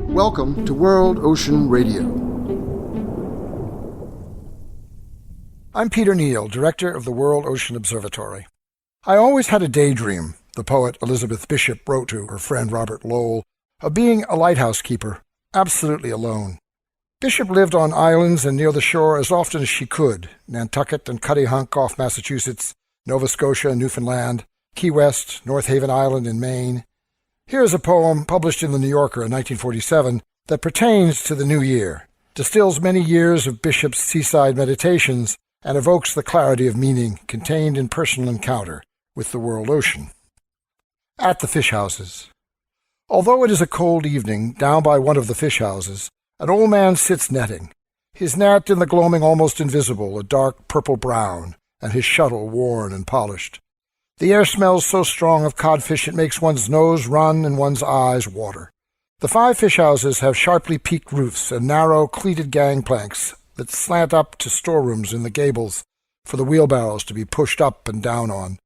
Welcome to World Ocean Radio. I'm Peter Neill, director of the World Ocean Observatory. I always had a daydream, the poet Elizabeth Bishop wrote to her friend Robert Lowell, of being a lighthouse keeper, absolutely alone. Bishop lived on islands and near the shore as often as she could, Nantucket and Cuttyhunk off Massachusetts, Nova Scotia and Newfoundland, Key West, North Haven Island in Maine. Here is a poem published in the New Yorker in 1947 that pertains to the new year, distills many years of Bishop's seaside meditations, and evokes the clarity of meaning contained in personal encounter with the world ocean. At the Fishhouses. Although it is a cold evening, down by one of the Fishhouses, an old man sits netting, his net in the gloaming almost invisible, a dark purple-brown, and his shuttle worn and polished. The air smells so strong of codfish it makes one's nose run and one's eyes water. The 5 Fishhouses have sharply peaked roofs and narrow, cleated gangplanks that slant up to storerooms in the gables for the wheelbarrows to be pushed up and down on.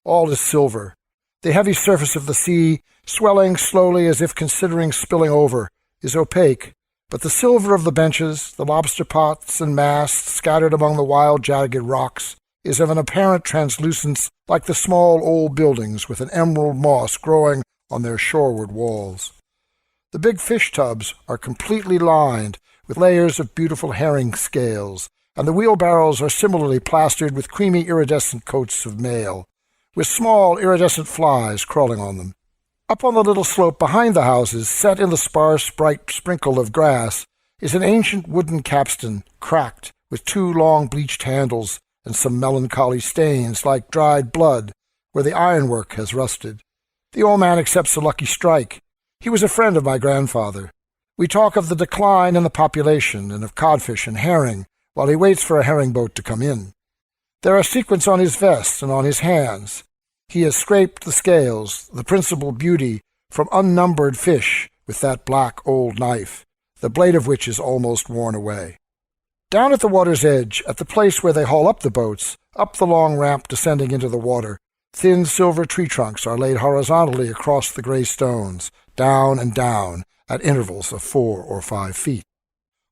All is silver. The heavy surface of the sea, swelling slowly as if considering spilling over, is opaque, but the silver of the benches, the lobster pots and masts scattered among the wild jagged rocks, is of an apparent translucence like the small old buildings with an emerald moss growing on their shoreward walls. The big fish tubs are completely lined with layers of beautiful herring scales, and the wheelbarrows are similarly plastered with creamy iridescent coats of mail, with small iridescent flies crawling on them. Up on the little slope behind the houses, set in the sparse, bright sprinkle of grass, is an ancient wooden capstan, cracked, with 2 long bleached handles and some melancholy stains like dried blood where the ironwork has rusted. The old man accepts a lucky strike. He was a friend of my grandfather. We talk of the decline in the population and of codfish and herring while he waits for a herring boat to come in. There are sequins on his vest and on his hands. He has scraped the scales, the principal beauty, from unnumbered fish with that black old knife, the blade of which is almost worn away. Down at the water's edge, at the place where they haul up the boats, up the long ramp descending into the water, thin silver tree trunks are laid horizontally across the gray stones, down and down, at intervals of 4 or 5 feet.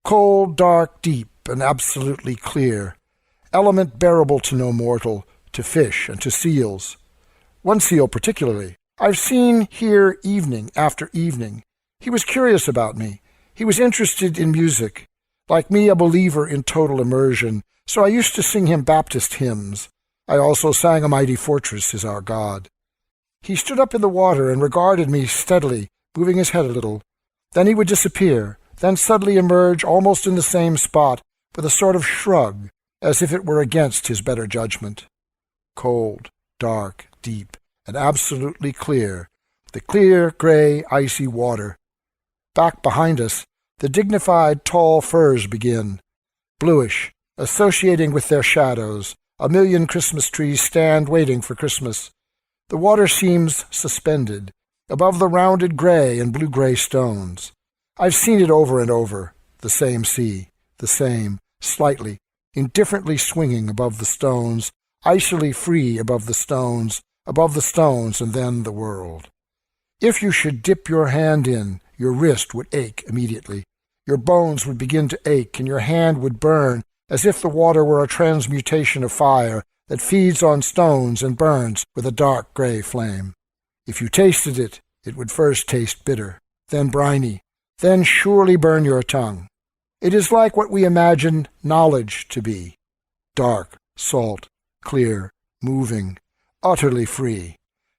Cold, dark, deep, and absolutely clear, element bearable to no mortal, to fish and to seals. One seal particularly, I've seen here evening after evening. He was curious about me. He was interested in music. Like me, a believer in total immersion, so I used to sing him Baptist hymns. I also sang A Mighty Fortress Is Our God. He stood up in the water and regarded me steadily, moving his head a little. Then he would disappear, then suddenly emerge almost in the same spot, with a sort of shrug, as if it were against his better judgment. Cold, dark, deep, and absolutely clear, the clear, gray, icy water. Back behind us, the dignified tall firs begin. Bluish, associating with their shadows, a million Christmas trees stand waiting for Christmas. The water seems suspended, above the rounded gray and blue-gray stones. I've seen it over and over, the same sea, the same, slightly, indifferently swinging above the stones, icily free above the stones, and then the world. If you should dip your hand in, your wrist would ache immediately. Your bones would begin to ache, and your hand would burn, as if the water were a transmutation of fire that feeds on stones and burns with a dark gray flame. If you tasted it, it would first taste bitter, then briny, then surely burn your tongue. It is like what we imagine knowledge to be. Dark, salt, clear, moving, utterly free,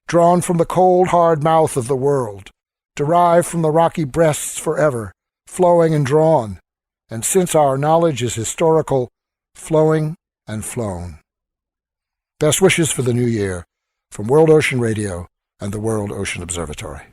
drawn from the cold, hard mouth of the world, derived from the rocky breasts forever, flowing and drawn, and since our knowledge is historical, flowing and flown. Best wishes for the new year from World Ocean Radio and the World Ocean Observatory.